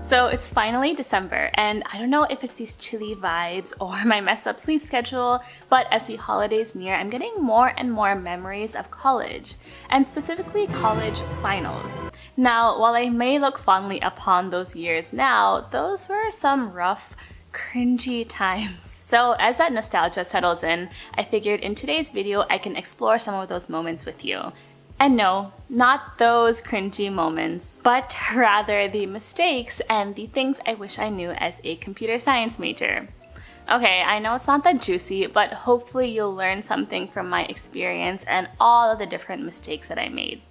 So it's finally December, and I don't know if it's these chilly vibes or my messed up sleep schedule, but as the holidays near, I'm getting more and more memories of college, and specifically college finals. Now, while I may look fondly upon those years now, those were some rough, cringy times. So as that nostalgia settles in, I figured in today's video I can explore some of those moments with you. And no, not those cringy moments, but rather the mistakes and the things I wish I knew as a computer science major. Okay, I know it's not that juicy, but hopefully you'll learn something from my experience and all of the different mistakes that I made.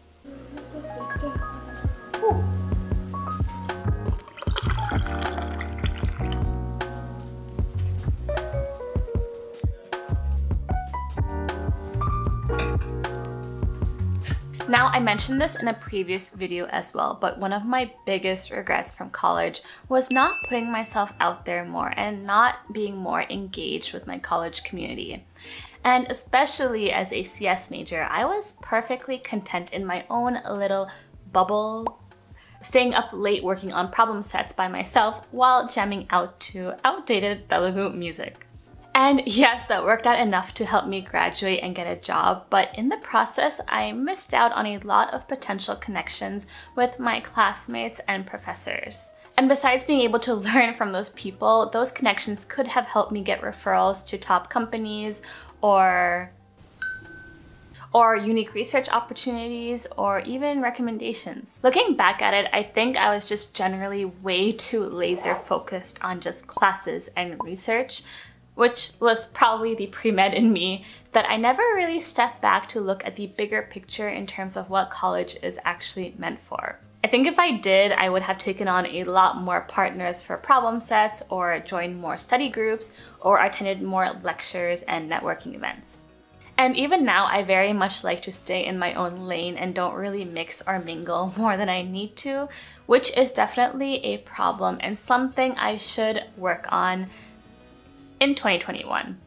Now, I mentioned this in a previous video as well, but one of my biggest regrets from college was not putting myself out there more and not being more engaged with my college community. And especially as a CS major, I was perfectly content in my own little bubble, staying up late working on problem sets by myself while jamming out to outdated Telugu music. And yes, that worked out enough to help me graduate and get a job, but in the process, I missed out on a lot of potential connections with my classmates and professors. And besides being able to learn from those people, those connections could have helped me get referrals to top companies or unique research opportunities, or even recommendations. Looking back at it, I think I was just generally way too laser focused on just classes and research, which was probably the pre-med in me, that I never really stepped back to look at the bigger picture in terms of what college is actually meant for. I think if I did, I would have taken on a lot more partners for problem sets, or joined more study groups, or attended more lectures and networking events. And even now, I very much like to stay in my own lane and don't really mix or mingle more than I need to, which is definitely a problem and something I should work on in 2021.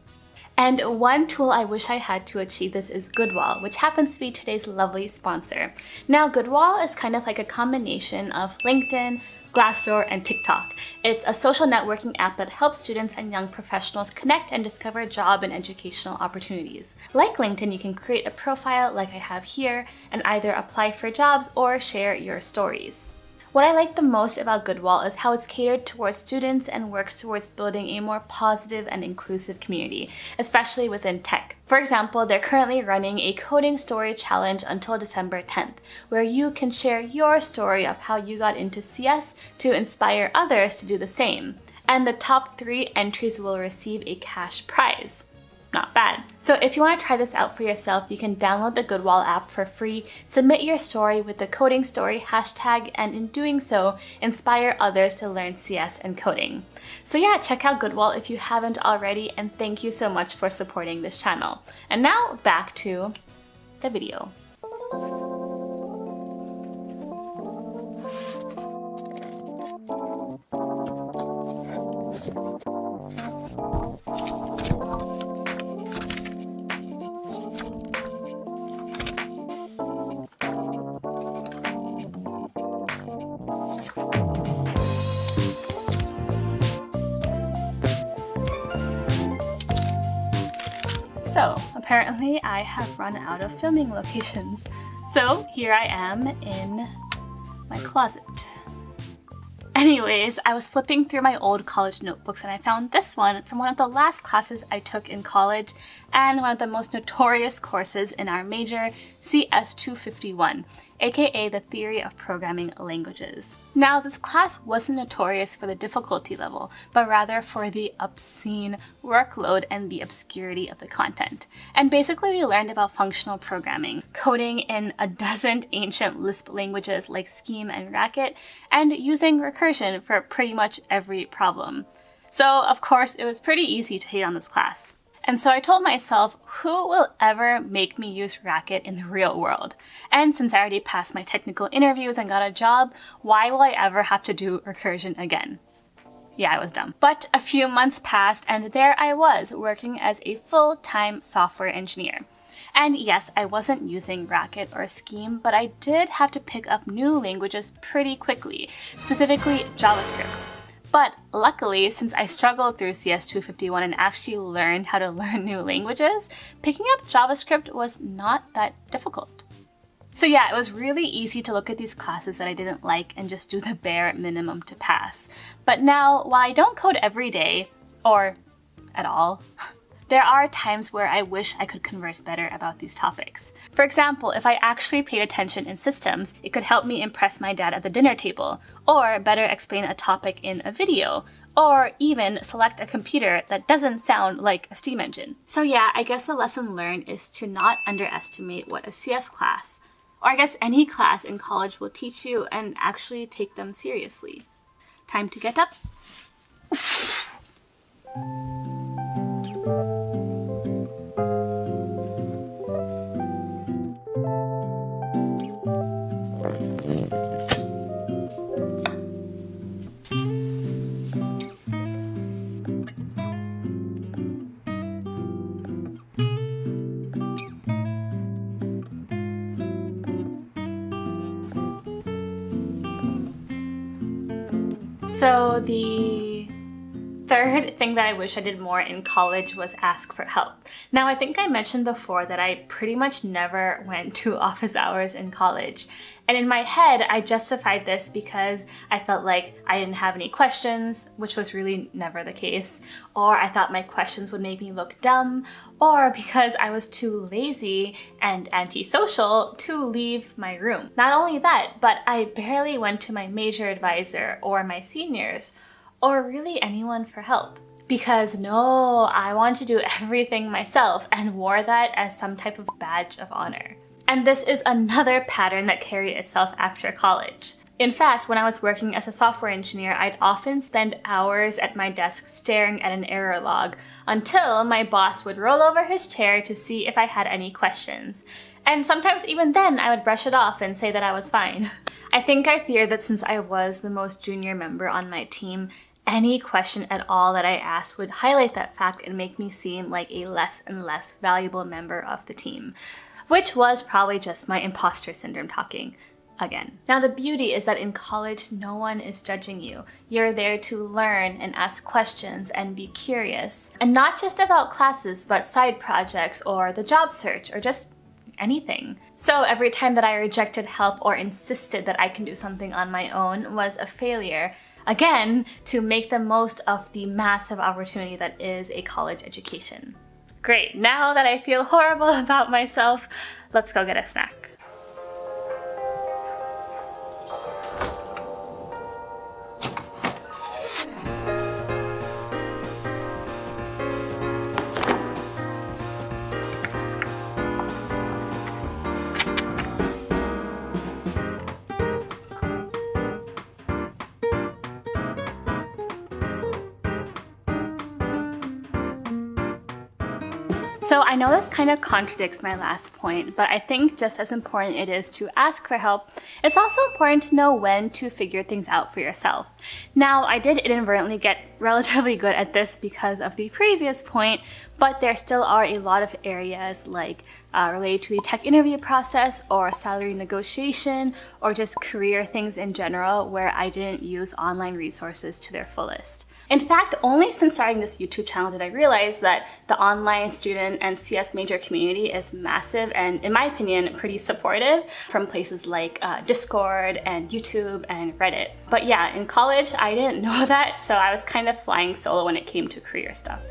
And one tool I wish I had to achieve this is Goodwall, which happens to be today's lovely sponsor. Now, Goodwall is kind of like a combination of LinkedIn, Glassdoor, and TikTok. It's a social networking app that helps students and young professionals connect and discover job and educational opportunities. Like LinkedIn, you can create a profile like I have here and either apply for jobs or share your stories. What I like the most about Goodwall is how it's catered towards students and works towards building a more positive and inclusive community, especially within tech. For example, they're currently running a coding story challenge until December 10th, where you can share your story of how you got into CS to inspire others to do the same. And the top 3 entries will receive a cash prize. Not bad. So if you want to try this out for yourself, you can download the Goodwall app for free, submit your story with the coding story hashtag, and in doing so, inspire others to learn CS and coding. So yeah, check out Goodwall if you haven't already, and thank you so much for supporting this channel. And now back to the video. So apparently I have run out of filming locations. So here I am in my closet. Anyways, I was flipping through my old college notebooks and I found this one from one of the last classes I took in college and one of the most notorious courses in our major, CS 251, aka the Theory of Programming Languages. Now, this class wasn't notorious for the difficulty level, but rather for the obscene workload and the obscurity of the content. And basically we learned about functional programming, coding in a dozen ancient Lisp languages like Scheme and Racket, and using recursion for pretty much every problem. So of course it was pretty easy to hate on this class. And so I told myself, who will ever make me use Racket in the real world? And since I already passed my technical interviews and got a job, why will I ever have to do recursion again? Yeah, I was dumb. But a few months passed and there I was, working as a full-time software engineer. And yes, I wasn't using Racket or Scheme, but I did have to pick up new languages pretty quickly, specifically JavaScript. But luckily, since I struggled through CS 251 and actually learned how to learn new languages, picking up JavaScript was not that difficult. So yeah, it was really easy to look at these classes that I didn't like and just do the bare minimum to pass. But now, while I don't code every day, or at all, there are times where I wish I could converse better about these topics. For example, if I actually paid attention in systems, it could help me impress my dad at the dinner table, or better explain a topic in a video, or even select a computer that doesn't sound like a steam engine. So yeah, I guess the lesson learned is to not underestimate what a CS class, or I guess any class in college will teach you, and actually take them seriously. Time to get up. So the third thing that I wish I did more in college was ask for help. Now, I think I mentioned before that I pretty much never went to office hours in college. And in my head, I justified this because I felt like I didn't have any questions, which was really never the case, or I thought my questions would make me look dumb, or because I was too lazy and antisocial to leave my room. Not only that, but I barely went to my major advisor or my seniors, or really anyone for help. Because no, I want to do everything myself and wore that as some type of badge of honor. And this is another pattern that carried itself after college. In fact, when I was working as a software engineer, I'd often spend hours at my desk staring at an error log until my boss would roll over his chair to see if I had any questions. And sometimes even then, I would brush it off and say that I was fine. I think I feared that since I was the most junior member on my team, any question at all that I asked would highlight that fact and make me seem like a less and less valuable member of the team. Which was probably just my imposter syndrome talking again. Now the beauty is that in college, no one is judging you. You're there to learn and ask questions and be curious. And not just about classes, but side projects or the job search or just anything. So every time that I rejected help or insisted that I can do something on my own was a failure. Again, to make the most of the massive opportunity that is a college education. Great, now that I feel horrible about myself, let's go get a snack. So I know this kind of contradicts my last point, but I think just as important it is to ask for help, it's also important to know when to figure things out for yourself. Now, I did inadvertently get relatively good at this because of the previous point, but there still are a lot of areas like related to the tech interview process or salary negotiation or just career things in general where I didn't use online resources to their fullest. In fact, only since starting this YouTube channel did I realize that the online student and CS major community is massive and, in my opinion, pretty supportive from places like Discord and YouTube and Reddit. But yeah, in college, I didn't know that, so I was kind of flying solo when it came to career stuff.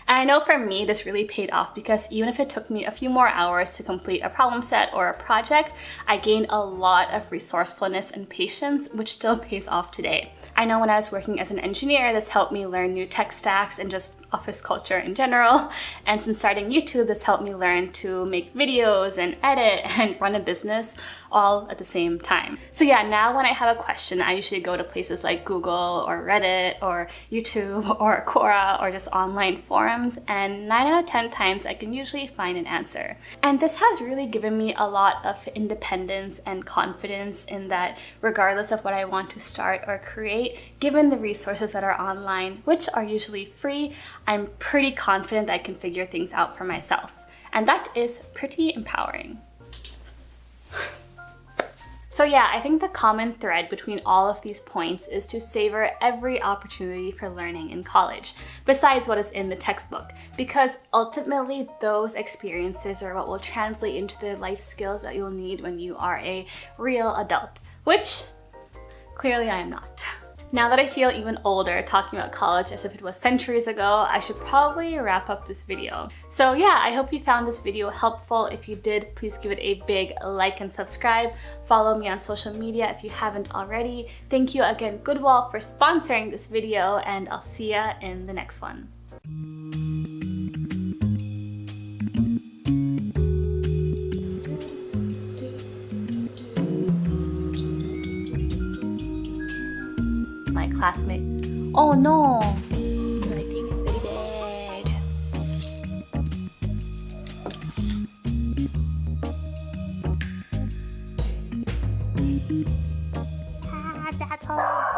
And I know for me, this really paid off because even if it took me a few more hours to complete a problem set or a project, I gained a lot of resourcefulness and patience, which still pays off today. I know when I was working as an engineer, this helped me learn new tech stacks and just office culture in general. And since starting YouTube, this helped me learn to make videos and edit and run a business all at the same time. So yeah, now when I have a question, I usually go to places like Google or Reddit or YouTube or Quora or just online forums, and 9 out of 10 times I can usually find an answer. And this has really given me a lot of independence and confidence in that regardless of what I want to start or create, given the resources that are online, which are usually free, I'm pretty confident that I can figure things out for myself. And that is pretty empowering. So yeah, I think the common thread between all of these points is to savor every opportunity for learning in college, besides what is in the textbook, because ultimately those experiences are what will translate into the life skills that you'll need when you are a real adult, which clearly I am not. Now that I feel even older talking about college as if it was centuries ago, I should probably wrap up this video. So yeah, I hope you found this video helpful. If you did, please give it a big like and subscribe. Follow me on social media if you haven't already. Thank you again, Goodwall, for sponsoring this video, and I'll see ya in the next one. My classmate. Oh no! I think it's very bad. Ah, that's all.